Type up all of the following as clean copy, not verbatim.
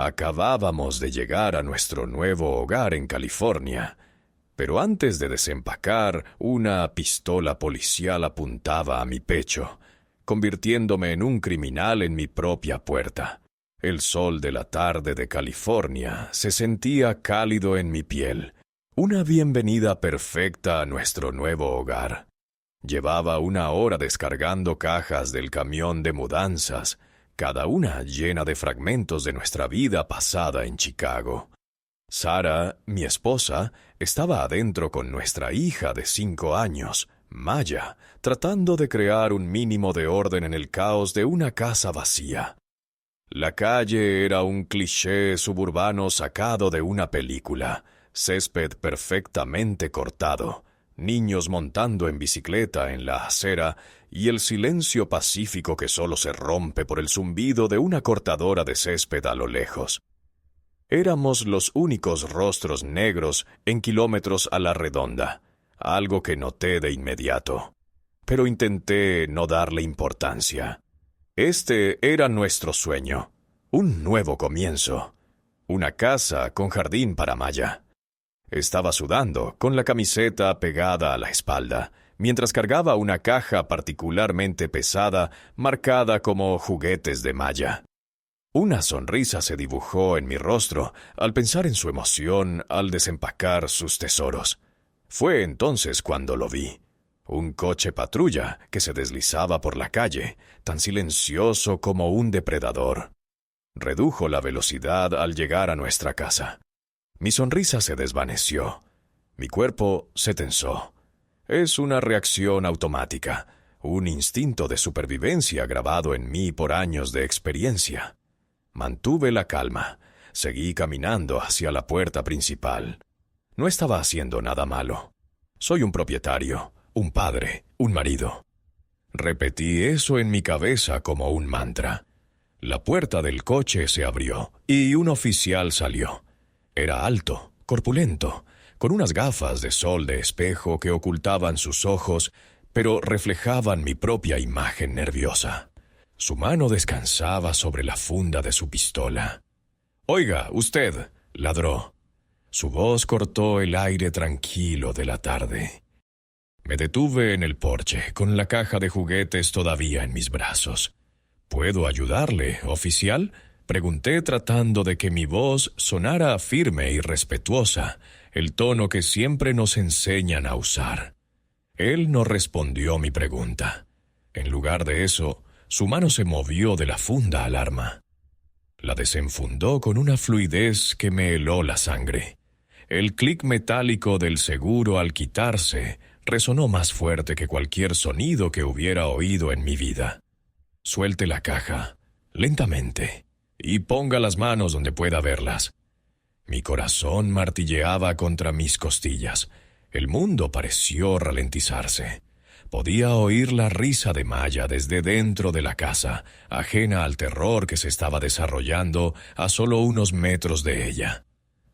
Acabábamos de llegar a nuestro nuevo hogar en California, pero antes de desempacar, una pistola policial apuntaba a mi pecho, convirtiéndome en un criminal en mi propia puerta. El sol de la tarde de California se sentía cálido en mi piel, una bienvenida perfecta a nuestro nuevo hogar. Llevaba 1 hora descargando cajas del camión de mudanzas, cada una llena de fragmentos de nuestra vida pasada en Chicago. Sara, mi esposa, estaba adentro con nuestra hija de 5 años, Maya, tratando de crear un mínimo de orden en el caos de una casa vacía. La calle era un cliché suburbano sacado de una película, césped perfectamente cortado, niños montando en bicicleta en la acera y el silencio pacífico que solo se rompe por el zumbido de una cortadora de césped a lo lejos. Éramos los únicos rostros negros en kilómetros a la redonda, algo que noté de inmediato, pero intenté no darle importancia. Este era nuestro sueño, un nuevo comienzo, una casa con jardín para Maya. Estaba sudando, con la camiseta pegada a la espalda, mientras cargaba una caja particularmente pesada, marcada como juguetes de Maya. Una sonrisa se dibujó en mi rostro al pensar en su emoción al desempacar sus tesoros. Fue entonces cuando lo vi. Un coche patrulla que se deslizaba por la calle, tan silencioso como un depredador. Redujo la velocidad al llegar a nuestra casa. Mi sonrisa se desvaneció. Mi cuerpo se tensó. Es una reacción automática, un instinto de supervivencia grabado en mí por años de experiencia. Mantuve la calma. Seguí caminando hacia la puerta principal. No estaba haciendo nada malo. Soy un propietario, un padre, un marido. Repetí eso en mi cabeza como un mantra. La puerta del coche se abrió y un oficial salió. Era alto, corpulento, con unas gafas de sol de espejo que ocultaban sus ojos, pero reflejaban mi propia imagen nerviosa. Su mano descansaba sobre la funda de su pistola. «Oiga, usted», ladró. Su voz cortó el aire tranquilo de la tarde. Me detuve en el porche, con la caja de juguetes todavía en mis brazos. «¿Puedo ayudarle, oficial?», pregunté tratando de que mi voz sonara firme y respetuosa, el tono que siempre nos enseñan a usar. Él no respondió mi pregunta. En lugar de eso, su mano se movió de la funda al arma. La desenfundó con una fluidez que me heló la sangre. El clic metálico del seguro al quitarse resonó más fuerte que cualquier sonido que hubiera oído en mi vida. «Suelte la caja, lentamente, y ponga las manos donde pueda verlas». Mi corazón martilleaba contra mis costillas. El mundo pareció ralentizarse. Podía oír la risa de Maya desde dentro de la casa, ajena al terror que se estaba desarrollando a solo unos metros de ella.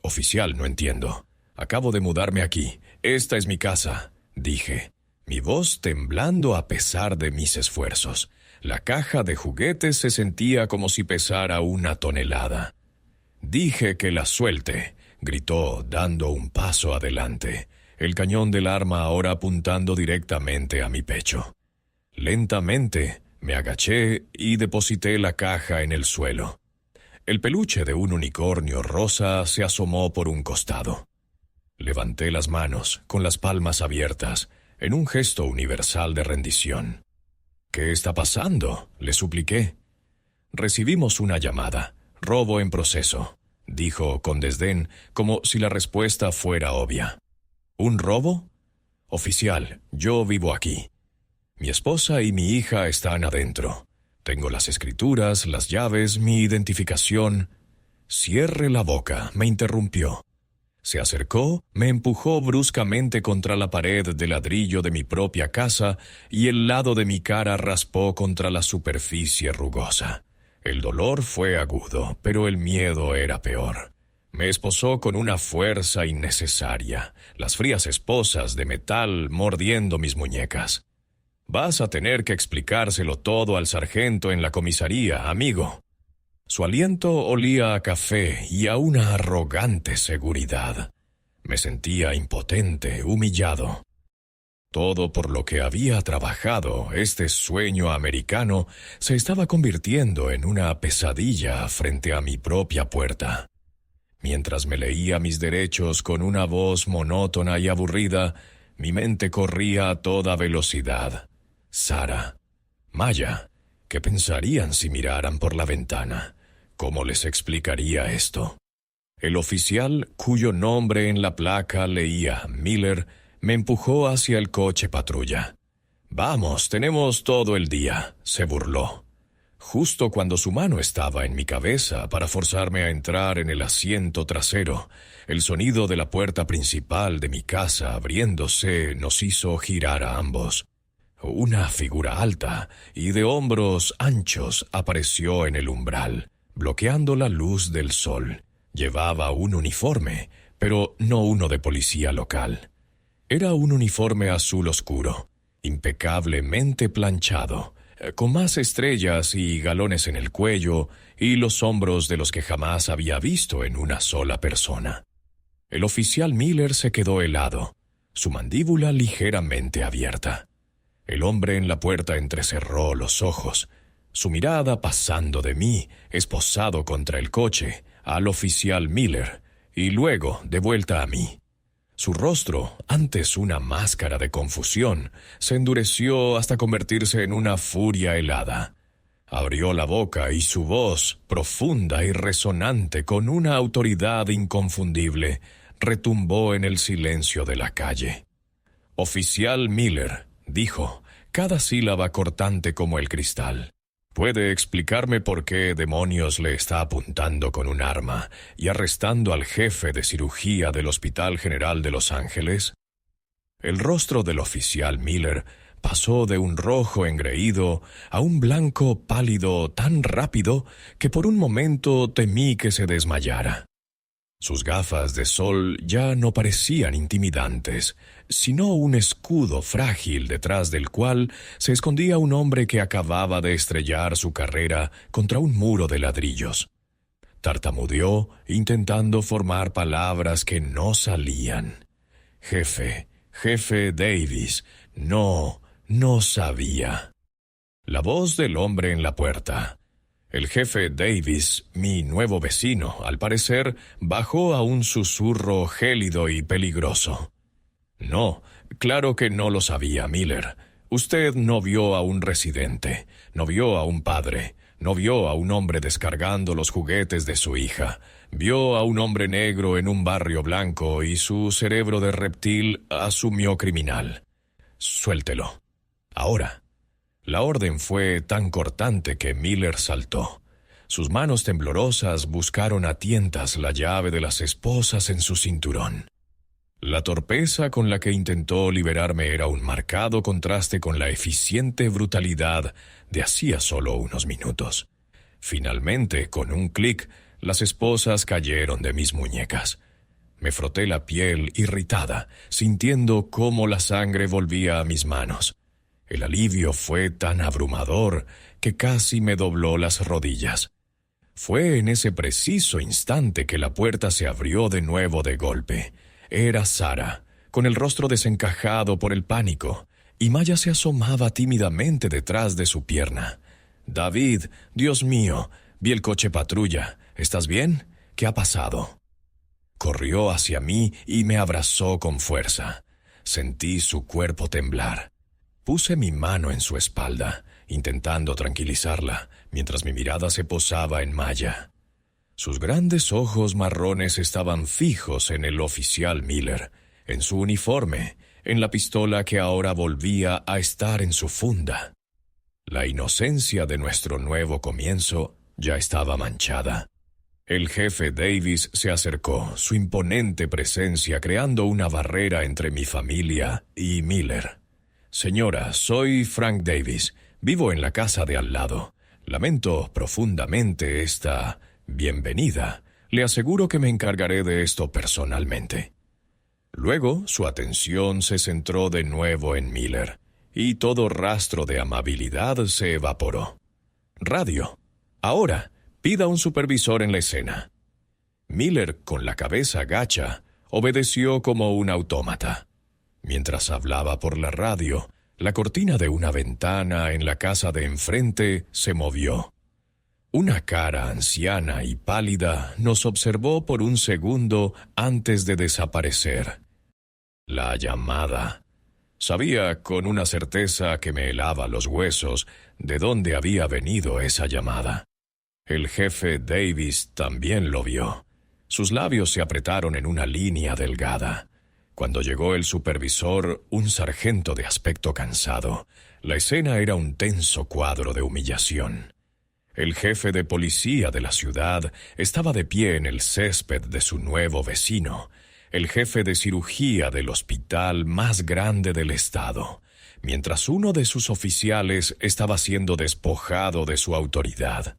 «Oficial, no entiendo. Acabo de mudarme aquí. Esta es mi casa», dije, mi voz temblando a pesar de mis esfuerzos. La caja de juguetes se sentía como si pesara 1 tonelada. «Dije que la suelte», gritó, dando un paso adelante, el cañón del arma ahora apuntando directamente a mi pecho. Lentamente me agaché y deposité la caja en el suelo. El peluche de un unicornio rosa se asomó por un costado. Levanté las manos, con las palmas abiertas, en un gesto universal de rendición. «¿Qué está pasando?», le supliqué. «Recibimos una llamada. Robo en proceso», dijo con desdén, como si la respuesta fuera obvia. «¿Un robo?». «Oficial, yo vivo aquí. Mi esposa y mi hija están adentro. Tengo las escrituras, las llaves, mi identificación». «Cierre la boca», me interrumpió. Se acercó, me empujó bruscamente contra la pared de ladrillo de mi propia casa y el lado de mi cara raspó contra la superficie rugosa. El dolor fue agudo, pero el miedo era peor. Me esposó con una fuerza innecesaria, las frías esposas de metal mordiendo mis muñecas. «Vas a tener que explicárselo todo al sargento en la comisaría, amigo». Su aliento olía a café y a una arrogante seguridad. Me sentía impotente, humillado. Todo por lo que había trabajado, este sueño americano se estaba convirtiendo en una pesadilla frente a mi propia puerta. Mientras me leía mis derechos con una voz monótona y aburrida, mi mente corría a toda velocidad. Sara, Maya, ¿qué pensarían si miraran por la ventana? ¿Cómo les explicaría esto? El oficial, cuyo nombre en la placa leía Miller, me empujó hacia el coche patrulla. «Vamos, tenemos todo el día», se burló. Justo cuando su mano estaba en mi cabeza para forzarme a entrar en el asiento trasero, el sonido de la puerta principal de mi casa abriéndose nos hizo girar a ambos. Una figura alta y de hombros anchos apareció en el umbral, bloqueando la luz del sol. Llevaba un uniforme, pero no uno de policía local. Era un uniforme azul oscuro, impecablemente planchado, con más estrellas y galones en el cuello y los hombros de los que jamás había visto en una sola persona. El oficial Miller se quedó helado, su mandíbula ligeramente abierta. El hombre en la puerta entrecerró los ojos, su mirada pasando de mí, esposado contra el coche, al oficial Miller, y luego de vuelta a mí. Su rostro, antes una máscara de confusión, se endureció hasta convertirse en una furia helada. Abrió la boca y su voz, profunda y resonante con una autoridad inconfundible, retumbó en el silencio de la calle. «Oficial Miller», dijo, cada sílaba cortante como el cristal. ¿Puede explicarme por qué demonios le está apuntando con un arma y arrestando al jefe de cirugía del Hospital General de Los Ángeles? El rostro del oficial Miller pasó de un rojo engreído a un blanco pálido tan rápido que por un momento temí que se desmayara. Sus gafas de sol ya no parecían intimidantes, sino un escudo frágil detrás del cual se escondía un hombre que acababa de estrellar su carrera contra un muro de ladrillos. Tartamudeó, intentando formar palabras que no salían. Jefe Davis, no sabía. La voz del hombre en la puerta. El jefe Davis, mi nuevo vecino, al parecer, bajó a un susurro gélido y peligroso. No, claro que no lo sabía, Miller. Usted no vio a un residente, no vio a un padre, no vio a un hombre descargando los juguetes de su hija. Vio a un hombre negro en un barrio blanco y su cerebro de reptil asumió criminal. Suéltelo. Ahora. La orden fue tan cortante que Miller saltó. Sus manos temblorosas buscaron a tientas la llave de las esposas en su cinturón. La torpeza con la que intentó liberarme era un marcado contraste con la eficiente brutalidad de hacía solo unos minutos. Finalmente, con un clic, las esposas cayeron de mis muñecas. Me froté la piel irritada, sintiendo cómo la sangre volvía a mis manos. El alivio fue tan abrumador que casi me dobló las rodillas. Fue en ese preciso instante que la puerta se abrió de nuevo de golpe. Era Sara, con el rostro desencajado por el pánico, y Maya se asomaba tímidamente detrás de su pierna. «David, Dios mío, vi el coche patrulla. ¿Estás bien? ¿Qué ha pasado?» Corrió hacia mí y me abrazó con fuerza. Sentí su cuerpo temblar. Puse mi mano en su espalda, intentando tranquilizarla, mientras mi mirada se posaba en Maya. Sus grandes ojos marrones estaban fijos en el oficial Miller, en su uniforme, en la pistola que ahora volvía a estar en su funda. La inocencia de nuestro nuevo comienzo ya estaba manchada. El jefe Davis se acercó, su imponente presencia creando una barrera entre mi familia y Miller. «Señora, soy Frank Davis. Vivo en la casa de al lado. Lamento profundamente esta bienvenida. Le aseguro que me encargaré de esto personalmente». Luego, su atención se centró de nuevo en Miller, y todo rastro de amabilidad se evaporó. «Radio. Ahora, Pida un supervisor en la escena». Miller, con la cabeza gacha, obedeció como un autómata. Mientras hablaba por la radio, la cortina de una ventana en la casa de enfrente se movió. Una cara anciana y pálida nos observó por un segundo antes de desaparecer. La llamada. Sabía con una certeza que me helaba los huesos de dónde había venido esa llamada. El jefe Davis también lo vio. Sus labios se apretaron en una línea delgada. Cuando llegó el supervisor, un sargento de aspecto cansado, la escena era un tenso cuadro de humillación. El jefe de policía de la ciudad estaba de pie en el césped de su nuevo vecino, el jefe de cirugía del hospital más grande del estado, mientras uno de sus oficiales estaba siendo despojado de su autoridad.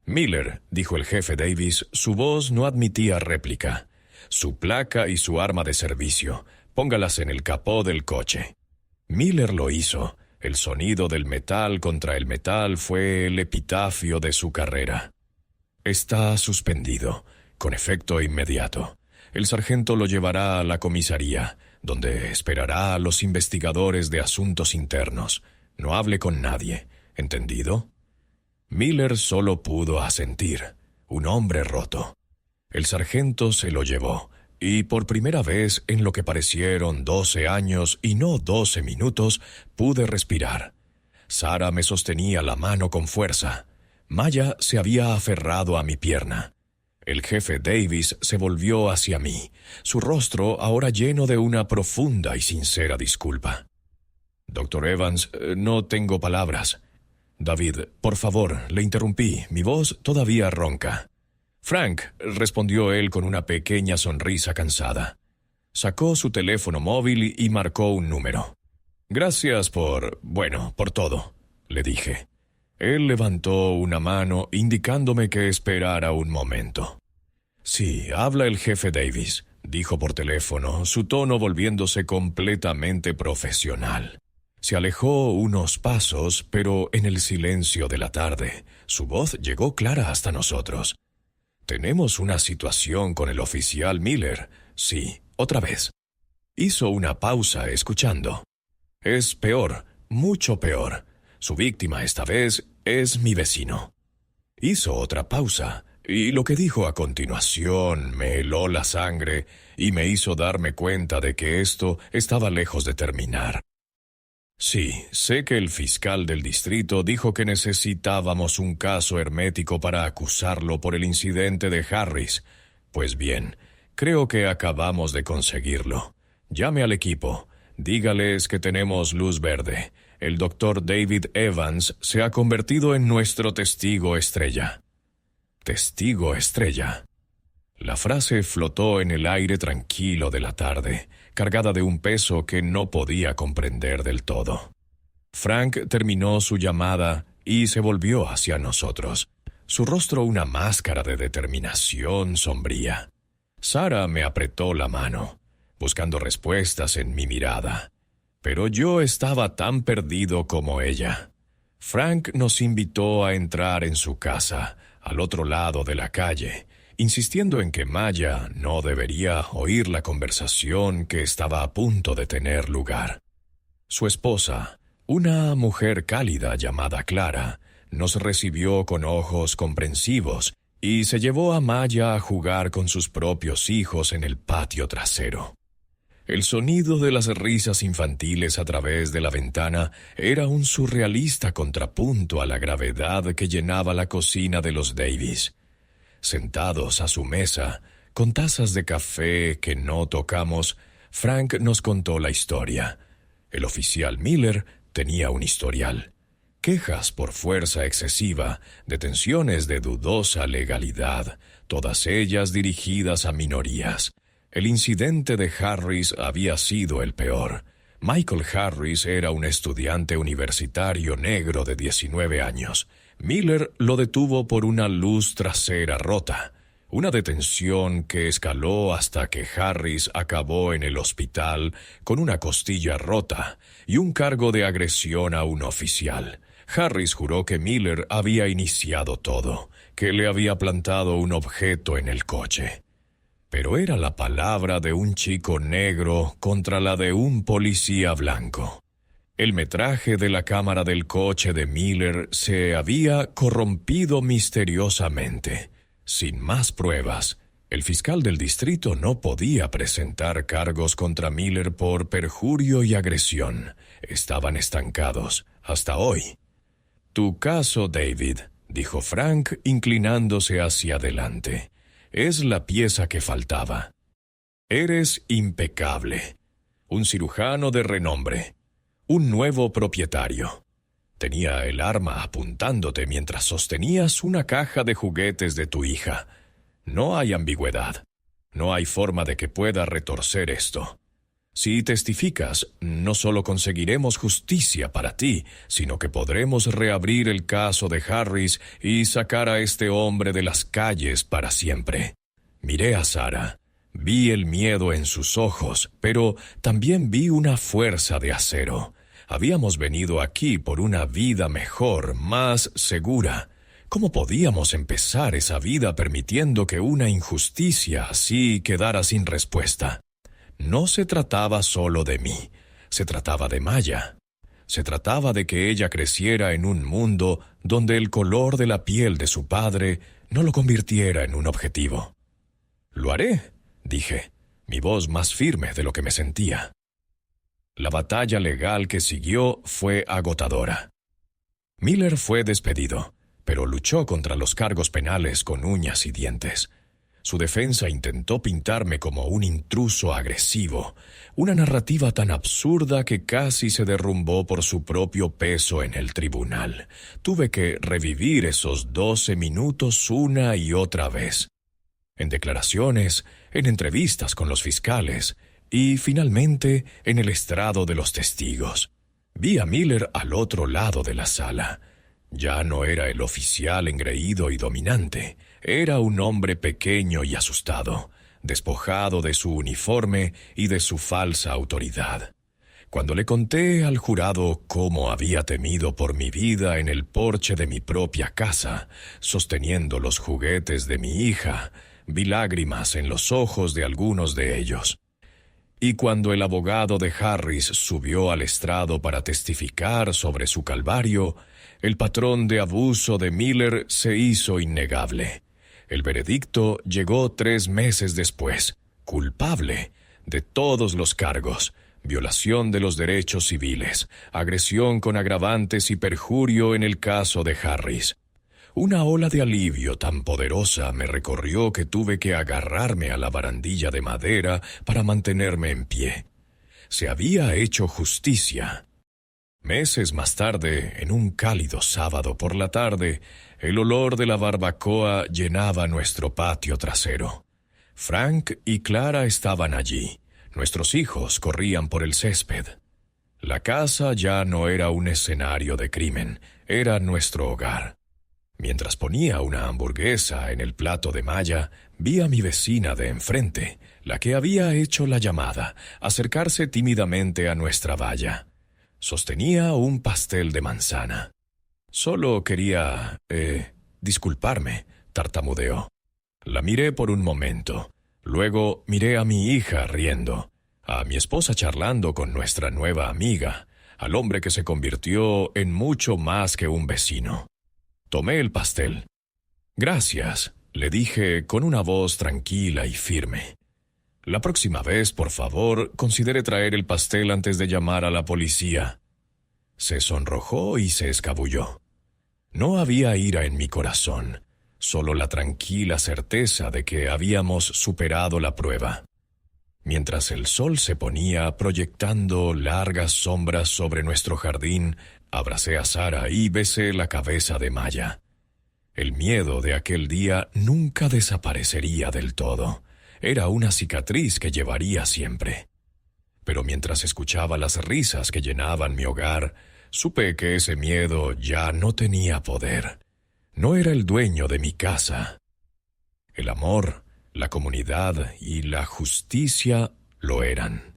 «Miller», dijo el jefe Davis, su voz no admitía réplica. «Su placa y su arma de servicio, póngalas en el capó del coche». Miller lo hizo. El sonido del metal contra el metal fue el epitafio de su carrera. «Está suspendido, con efecto inmediato. El sargento lo llevará a la comisaría, donde esperará a los investigadores de asuntos internos. No hable con nadie, ¿entendido?» Miller solo pudo asentir. Un hombre roto. El sargento se lo llevó, y por primera vez en lo que parecieron 12 años y no 12 minutos, pude respirar. Sara me sostenía la mano con fuerza. Maya se había aferrado a mi pierna. El jefe Davis se volvió hacia mí, su rostro ahora lleno de una profunda y sincera disculpa. «Dr. Evans, no tengo palabras». «David, por favor», le interrumpí, mi voz todavía ronca. «Frank», respondió él con una pequeña sonrisa cansada. Sacó su teléfono móvil y marcó un número. «Gracias por todo», le dije. Él levantó una mano indicándome que esperara un momento. «Sí, habla el jefe Davis», dijo por teléfono, su tono volviéndose completamente profesional. Se alejó unos pasos, pero en el silencio de la tarde, su voz llegó clara hasta nosotros. «Tenemos una situación con el oficial Miller». «Sí, otra vez». Hizo una pausa escuchando. «Es peor, mucho peor. Su víctima esta vez es mi vecino». Hizo otra pausa, y lo que dijo a continuación me heló la sangre y me hizo darme cuenta de que esto estaba lejos de terminar. «Sí, sé que el fiscal del distrito dijo que necesitábamos un caso hermético para acusarlo por el incidente de Harris. Pues bien, creo que acabamos de conseguirlo. Llame al equipo. Dígales que tenemos luz verde. El doctor David Evans se ha convertido en nuestro testigo estrella». «¿Testigo estrella?» La frase flotó en el aire tranquilo de la tarde, cargada de un peso que no podía comprender del todo. Frank terminó su llamada y se volvió hacia nosotros, su rostro una máscara de determinación sombría. Sara me apretó la mano, buscando respuestas en mi mirada, pero yo estaba tan perdido como ella. Frank nos invitó a entrar en su casa, al otro lado de la calle, insistiendo en que Maya no debería oír la conversación que estaba a punto de tener lugar. Su esposa, una mujer cálida llamada Clara, nos recibió con ojos comprensivos y se llevó a Maya a jugar con sus propios hijos en el patio trasero. El sonido de las risas infantiles a través de la ventana era un surrealista contrapunto a la gravedad que llenaba la cocina de los Davis. Sentados a su mesa, con tazas de café que no tocamos, Frank nos contó la historia. El oficial Miller tenía un historial. Quejas por fuerza excesiva, detenciones de dudosa legalidad, todas ellas dirigidas a minorías. El incidente de Harris había sido el peor. Michael Harris era un estudiante universitario negro de 19 años. Miller lo detuvo por una luz trasera rota, una detención que escaló hasta que Harris acabó en el hospital con una costilla rota y un cargo de agresión a un oficial. Harris juró que Miller había iniciado todo, que le había plantado un objeto en el coche. Pero era la palabra de un chico negro contra la de un policía blanco. El metraje de la cámara del coche de Miller se había corrompido misteriosamente. Sin más pruebas, el fiscal del distrito no podía presentar cargos contra Miller por perjurio y agresión. Estaban estancados, hasta hoy. «Tu caso, David», dijo Frank, inclinándose hacia adelante, «es la pieza que faltaba. Eres impecable. Un cirujano de renombre. Un nuevo propietario. Tenía el arma apuntándote mientras sostenías una caja de juguetes de tu hija. No hay ambigüedad. No hay forma de que pueda retorcer esto. Si testificas, no solo conseguiremos justicia para ti, sino que podremos reabrir el caso de Harris y sacar a este hombre de las calles para siempre». Miré a Sarah. Vi el miedo en sus ojos, pero también vi una fuerza de acero. Habíamos venido aquí por una vida mejor, más segura. ¿Cómo podíamos empezar esa vida permitiendo que una injusticia así quedara sin respuesta? No se trataba solo de mí, se trataba de Maya. Se trataba de que ella creciera en un mundo donde el color de la piel de su padre no lo convirtiera en un objetivo. «Lo haré», dije, mi voz más firme de lo que me sentía. La batalla legal que siguió fue agotadora. Miller fue despedido, pero luchó contra los cargos penales con uñas y dientes. Su defensa intentó pintarme como un intruso agresivo, una narrativa tan absurda que casi se derrumbó por su propio peso en el tribunal. Tuve que revivir esos 12 minutos una y otra vez. En declaraciones, en entrevistas con los fiscales y, finalmente, en el estrado de los testigos. Vi a Miller al otro lado de la sala. Ya no era el oficial engreído y dominante. Era un hombre pequeño y asustado, despojado de su uniforme y de su falsa autoridad. Cuando le conté al jurado cómo había temido por mi vida en el porche de mi propia casa, sosteniendo los juguetes de mi hija, vi lágrimas en los ojos de algunos de ellos. Y cuando el abogado de Harris subió al estrado para testificar sobre su calvario, el patrón de abuso de Miller se hizo innegable. El veredicto llegó 3 meses después, culpable de todos los cargos: violación de los derechos civiles, agresión con agravantes y perjurio en el caso de Harris. Una ola de alivio tan poderosa me recorrió que tuve que agarrarme a la barandilla de madera para mantenerme en pie. Se había hecho justicia. Meses más tarde, en un cálido sábado por la tarde, el olor de la barbacoa llenaba nuestro patio trasero. Frank y Clara estaban allí. Nuestros hijos corrían por el césped. La casa ya no era un escenario de crimen, era nuestro hogar. Mientras ponía una hamburguesa en el plato de Maya, vi a mi vecina de enfrente, la que había hecho la llamada, acercarse tímidamente a nuestra valla. Sostenía un pastel de manzana. «Solo quería, disculparme», tartamudeó. La miré por un momento. Luego miré a mi hija riendo, a mi esposa charlando con nuestra nueva amiga, al hombre que se convirtió en mucho más que un vecino. Tomé el pastel. «Gracias», le dije con una voz tranquila y firme. «La próxima vez, por favor, considere traer el pastel antes de llamar a la policía». Se sonrojó y se escabulló. No había ira en mi corazón, solo la tranquila certeza de que habíamos superado la prueba. Mientras el sol se ponía proyectando largas sombras sobre nuestro jardín, abracé a Sarah y besé la cabeza de Maya. El miedo de aquel día nunca desaparecería del todo. Era una cicatriz que llevaría siempre. Pero mientras escuchaba las risas que llenaban mi hogar, supe que ese miedo ya no tenía poder. No era el dueño de mi casa. El amor, la comunidad y la justicia lo eran.